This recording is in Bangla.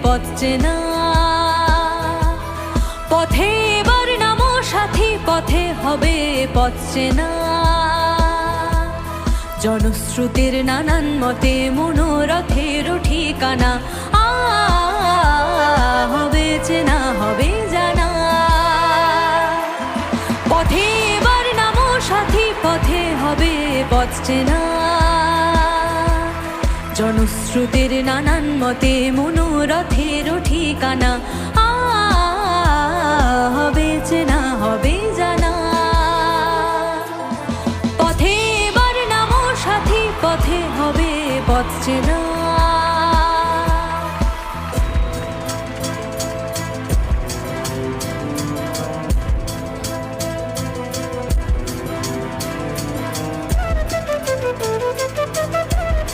পথ চেনা। পথে এবার নামো সাথী, পথে হবে পথ চেনা। জনশ্রুতির নানান মতে মনোরথের ঠিকানা, হবে চেনা হবে জানা। পথে এবার নামো সাথী, পথে হবে পথ চেনা। জনশ্রুতির নানান মতে মনোরথের ঠিকানা, হবে চেনা হবে জানা। পথে এবার নামো সাথী, পথে হবে পথ চেনা।